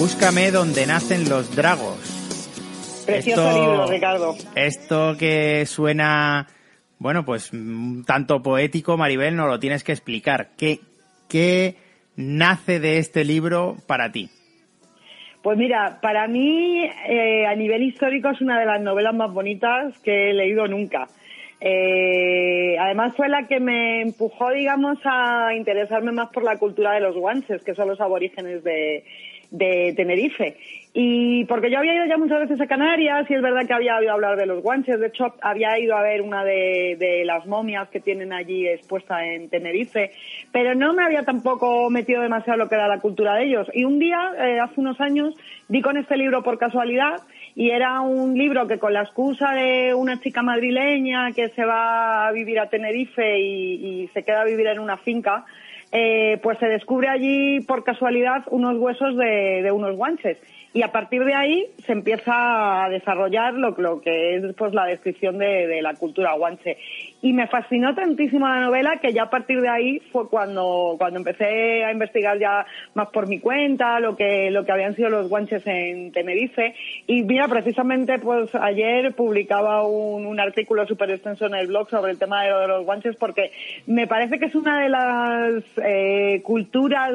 Búscame donde nacen los dragos. Precioso libro, Ricardo. Esto que suena, bueno, pues un tanto poético, Maribel, nos lo tienes que explicar. ¿Qué nace de este libro para ti? Pues mira, para mí, a nivel histórico, es una de las novelas más bonitas que he leído nunca. Además fue la que me empujó, digamos, a interesarme más por la cultura de los guanches, que son los aborígenes de Tenerife. Y porque yo había ido ya muchas veces a Canarias y es verdad que había oído hablar de los guanches. De hecho, había ido a ver una de las momias que tienen allí expuesta en Tenerife, pero no me había tampoco metido demasiado lo que era la cultura de ellos. Y un día, hace unos años, di con este libro por casualidad, y era un libro que, con la excusa de una chica madrileña que se va a vivir a Tenerife y se queda a vivir en una finca, pues se descubre allí por casualidad unos huesos de unos guanches. Y a partir de ahí se empieza a desarrollar lo que es pues la descripción de la cultura guanche. Y me fascinó tantísimo la novela que ya a partir de ahí fue cuando empecé a investigar ya más por mi cuenta lo que habían sido los guanches en Tenerife. Y mira, precisamente pues ayer publicaba un artículo súper extenso en el blog sobre el tema de los guanches, porque me parece que es una de las culturas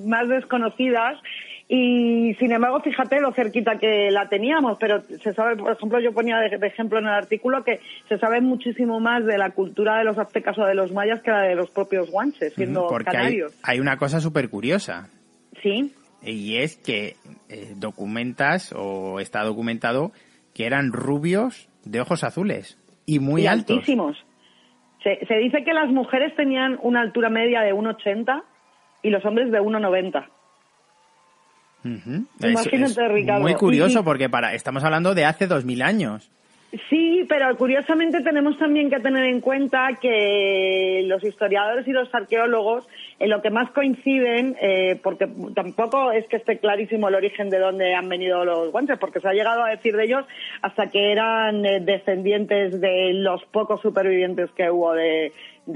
más desconocidas. Y sin embargo, fíjate lo cerquita que la teníamos, pero se sabe, por ejemplo, yo ponía de ejemplo en el artículo que se sabe muchísimo más de la cultura de los aztecas o de los mayas que la de los propios guanches, siendo canarios. Hay una cosa súper curiosa. Sí. Y es que documentas, o está documentado, que eran rubios de ojos azules y muy altos. Altísimos. Se dice que las mujeres tenían una altura media de 1,80 y los hombres de 1,90. Imagínate, Ricardo. Muy curioso, porque estamos hablando de hace 2000 años. Sí, pero curiosamente tenemos también que tener en cuenta que los historiadores y los arqueólogos en lo que más coinciden, porque tampoco es que esté clarísimo el origen de dónde han venido los guanches, porque se ha llegado a decir de ellos hasta que eran descendientes de los pocos supervivientes que hubo de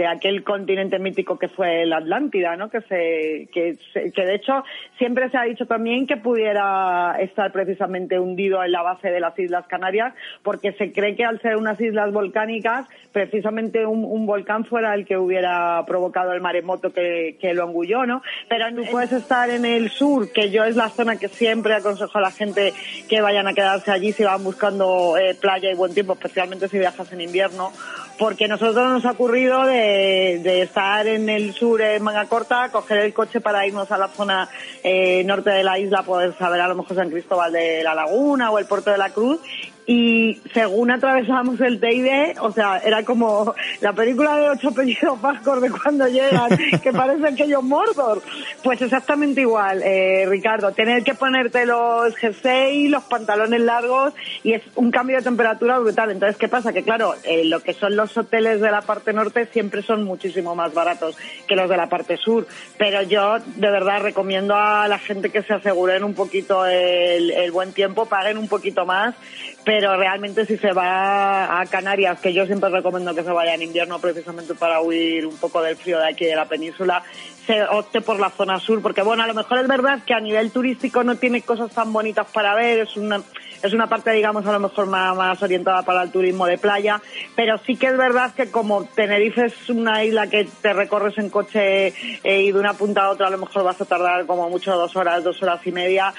aquel continente mítico que fue la Atlántida, ¿no? Que de hecho siempre se ha dicho también que pudiera estar precisamente hundido en la base de las Islas Canarias, porque se cree que al ser unas islas volcánicas, precisamente un volcán fuera el que hubiera provocado el maremoto que lo engulló, ¿no? Pero tú puedes estar en el sur, que yo es la zona que siempre aconsejo a la gente que vayan a quedarse allí si van buscando playa y buen tiempo, especialmente si viajas en invierno, porque nosotros nos ha ocurrido de estar en el sur en manga corta, coger el coche para irnos a la zona norte de la isla, poder saber a lo mejor San Cristóbal de la Laguna o el Puerto de la Cruz, y según atravesábamos el Teide, o sea, era como la película de 8 apellidos vascos de cuando llegan, que parece aquello Mordor. Pues exactamente igual, Ricardo, tener que ponerte los jersey, los pantalones largos, y es un cambio de temperatura brutal. Entonces, ¿qué pasa? Que claro, lo que son los hoteles de la parte norte siempre son muchísimo más baratos que los de la parte sur, pero yo de verdad recomiendo a la gente que se aseguren un poquito el buen tiempo, paguen un poquito más, pero realmente si se va a Canarias, que yo siempre recomiendo que se vaya en invierno precisamente para huir un poco del frío de aquí de la península, se opte por la zona sur, porque bueno, a lo mejor es verdad que a nivel turístico no tiene cosas tan bonitas para ver, es una parte, digamos, a lo mejor más orientada para el turismo de playa, pero sí que es verdad que como Tenerife es una isla que te recorres en coche y de una punta a otra a lo mejor vas a tardar como mucho 2 horas y media,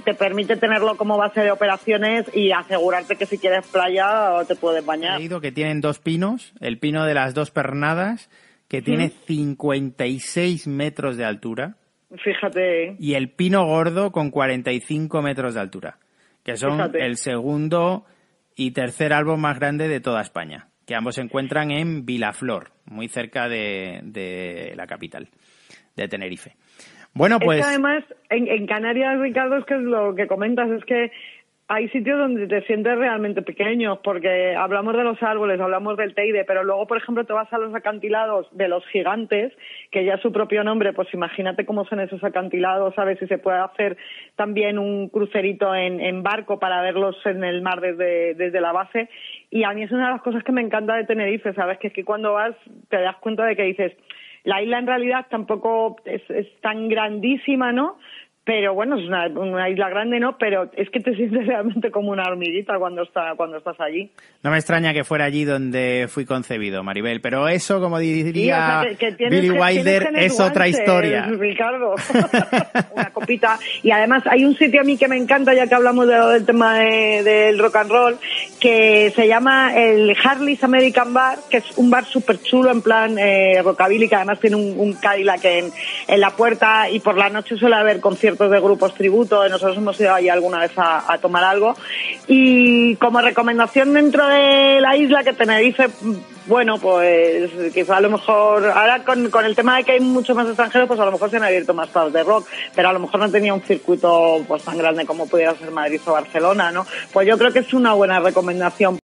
te permite tenerlo como base de operaciones y asegurarte que si quieres playa te puedes bañar. He leído que tienen 2 pinos, el pino de las 2 pernadas, que tiene 56 metros de altura. Fíjate. Y el pino gordo con 45 metros de altura, que son el segundo y tercer árbol más grande de toda España, que ambos se encuentran en Vilaflor, muy cerca de la capital, de Tenerife. Bueno, pues... Es que además, en Canarias, Ricardo, es que es lo que comentas, es que hay sitios donde te sientes realmente pequeño, porque hablamos de los árboles, hablamos del Teide, pero luego, por ejemplo, te vas a los acantilados de los gigantes, que ya es su propio nombre, pues imagínate cómo son esos acantilados, ¿sabes? Si se puede hacer también un crucerito en barco para verlos en el mar desde la base. Y a mí es una de las cosas que me encanta de Tenerife, ¿sabes? Que es que cuando vas te das cuenta de que dices, la isla en realidad tampoco es tan grandísima, ¿no? Pero bueno, es una isla grande, ¿no? Pero es que te sientes realmente como una hormiguita cuando estás allí. No me extraña que fuera allí donde fui concebido, Maribel, pero eso, como diría sí, o sea, que Billy Wilder, es otra historia. Ricardo, una copita. Y además hay un sitio a mí que me encanta, ya que hablamos del tema del rock and roll, que se llama el Harley's American Bar, que es un bar súper chulo en plan rockabilly, que además tiene un Cadillac en la puerta, y por la noche suele haber conciertos de grupos tributo. Nosotros hemos ido ahí alguna vez a tomar algo. Y como recomendación dentro de la isla, que Tenerife, bueno, pues quizá a lo mejor, ahora con el tema de que hay mucho más extranjeros, pues a lo mejor se han abierto más pubs de rock, pero a lo mejor no tenía un circuito pues tan grande como pudiera ser Madrid o Barcelona, ¿no? Pues yo creo que es una buena recomendación.